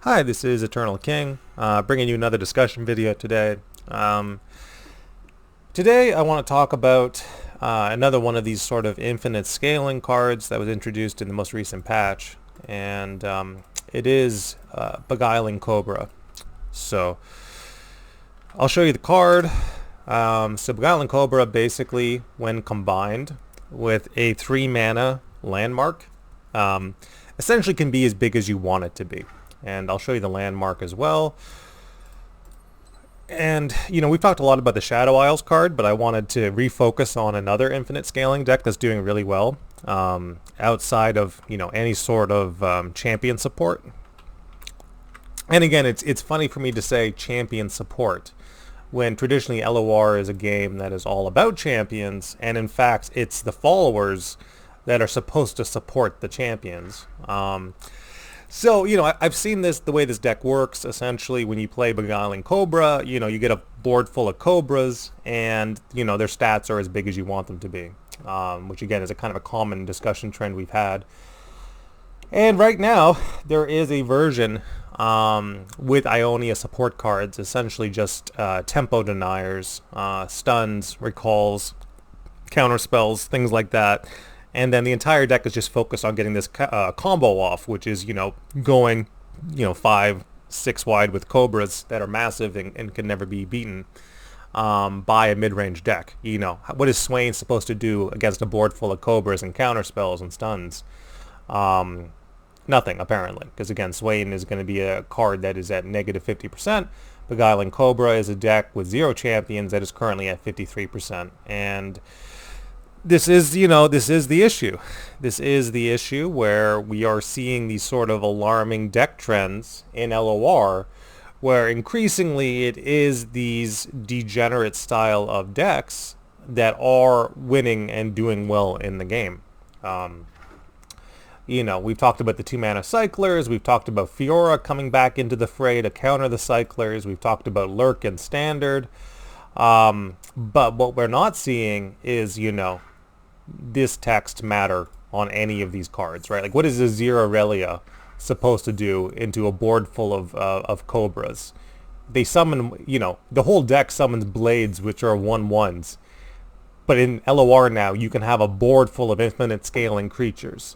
Hi, this is Eternal King, bringing you another discussion video today. Um, Today I want to talk about another one of these sort of infinite scaling cards that was introduced in the most recent patch, and it is Beguiling Cobra. So I'll show you the card. So Beguiling Cobra, basically, when combined with a 3 mana landmark, essentially can be as big as you want it to be. And I'll show you the landmark as well. And, we've talked a lot about the Shadow Isles card, but I wanted to refocus on another infinite scaling deck that's doing really well, outside of, any sort of champion support. And again, it's funny for me to say champion support, when traditionally LOR is a game that is all about champions, and in fact, it's the followers that are supposed to support the champions. So, I've seen the way this deck works. Essentially, when you play Beguiling Cobra, you get a board full of Cobras, and, their stats are as big as you want them to be, which, again, is a kind of a common discussion trend we've had. And right now, there is a version with Ionia support cards, essentially just tempo deniers, stuns, recalls, counterspells, things like that. And then the entire deck is just focused on getting this combo off, which is, going, 5-6 wide with Cobras that are massive and can never be beaten by a mid-range deck. What is Swain supposed to do against a board full of Cobras and counterspells and stuns? Nothing, apparently, because again, Swain is going to be a card that is at negative 50%. Beguiling Cobra is a deck with 0 champions that is currently at 53%. And this is the issue. This is the issue where we are seeing these sort of alarming deck trends in LOR, where increasingly it is these degenerate style of decks that are winning and doing well in the game. We've talked about the 2-mana cyclers. We've talked about Fiora coming back into the fray to counter the cyclers. We've talked about Lurk and Standard. But what we're not seeing is, this text matter on any of these cards, right? Like, what is Azir Aurelia supposed to do into a board full of Cobras? They summon, the whole deck summons Blades, which are 1/1s. But in LOR now, you can have a board full of infinite scaling creatures.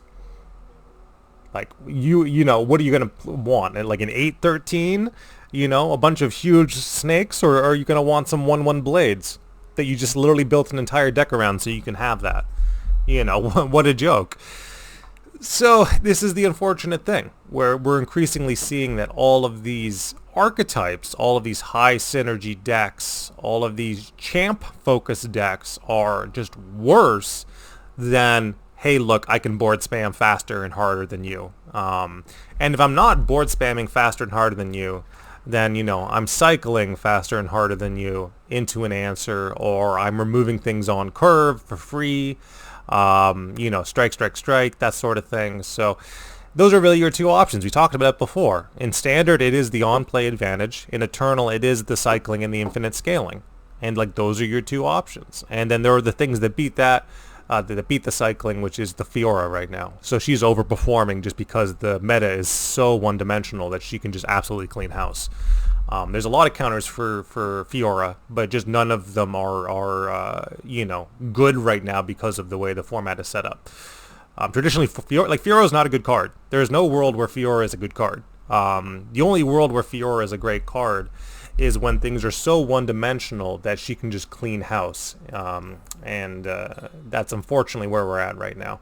Like, what are you going to want? Like an 8/13? A bunch of huge snakes? Or are you going to want some 1/1 Blades that you just literally built an entire deck around so you can have that? What a joke. So this is the unfortunate thing, where we're increasingly seeing that all of these archetypes, all of these high synergy decks, all of these champ-focused decks are just worse than, hey, look, I can board spam faster and harder than you. And if I'm not board spamming faster and harder than you, then, I'm cycling faster and harder than you into an answer, or I'm removing things on curve for free, strike, that sort of thing. So those are really your two options. We talked about it before. In Standard, it is the on-play advantage. In Eternal, it is the cycling and the infinite scaling. And, those are your two options. And then there are the things that beat that beat the cycling, which is the Fiora right now. So she's overperforming just because the meta is so one-dimensional that she can just absolutely clean house. There's a lot of counters for Fiora, but just none of them are good right now because of the way the format is set up. Traditionally, Fiora is not a good card. There is no world where Fiora is a good card. The only world where Fiora is a great card is when things are so one-dimensional that she can just clean house. And that's unfortunately where we're at right now.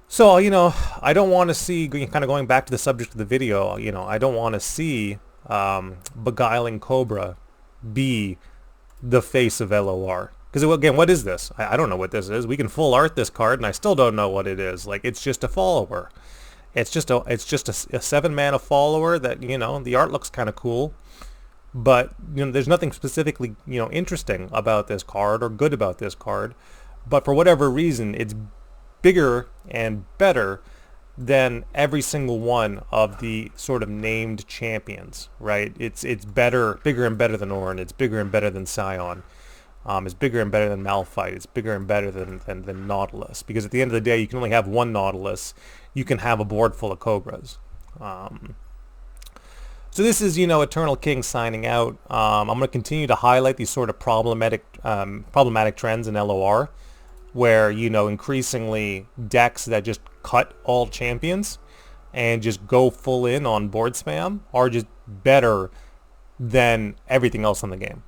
So, I don't want to see, kind of going back to the subject of the video, I don't want to see Beguiling Cobra be the face of LOR. Because, again, what is this? I don't know what this is. We can full art this card, and I still don't know what it is. Like, it's just a follower. It's just a 7-mana follower that, the art looks kind of cool. But, there's nothing specifically, interesting about this card or good about this card. But for whatever reason, it's bigger and better than every single one of the sort of named champions, right? It's bigger and better than Ornn. It's bigger and better than Scion. It's bigger and better than Malphite. It's bigger and better than Nautilus. Because at the end of the day, you can only have one Nautilus. You can have a board full of Cobras. So this is, Eternal King signing out. I'm going to continue to highlight these sort of problematic trends in LOR, where, increasingly decks that just cut all champions and just go full in on board spam are just better than everything else in the game.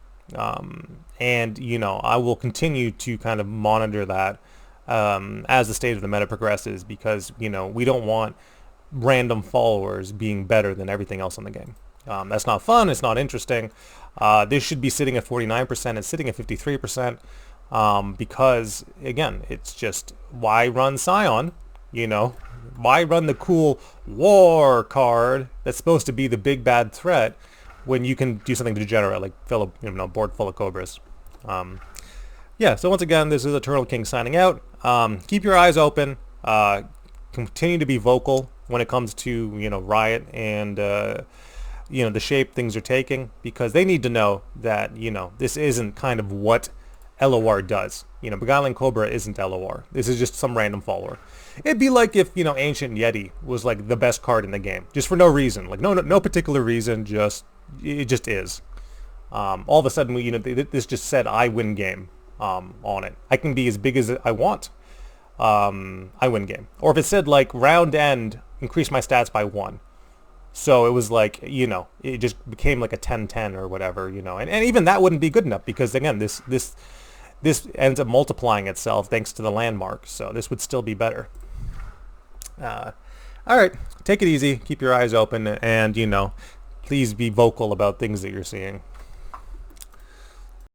And, I will continue to kind of monitor that as the state of the meta progresses, because, we don't want random followers being better than everything else in the game. That's not fun. It's not interesting. This should be sitting at 49%. It's sitting at 53%. Because, again, it's just, why run Scion? Why run the cool war card that's supposed to be the big bad threat when you can do something degenerate, like fill a board full of Cobras? Yeah, so once again, this is Eternal King signing out. Keep your eyes open. Continue to be vocal when it comes to, Riot and, the shape things are taking, because they need to know that, this isn't kind of what LOR does. Beguiling Cobra isn't LOR. This is just some random follower. It'd be like if, Ancient Yeti was like the best card in the game, just for no reason. Like no particular reason, it just is. All of a sudden, this just said I win game on it. I can be as big as I want. I win game. Or if it said like round end, increase my stats by 1. So it was like, it just became like a 10-10 or whatever, and even that wouldn't be good enough, because again, this ends up multiplying itself thanks to the landmark. So this would still be better. All right, take it easy, keep your eyes open, and, please be vocal about things that you're seeing.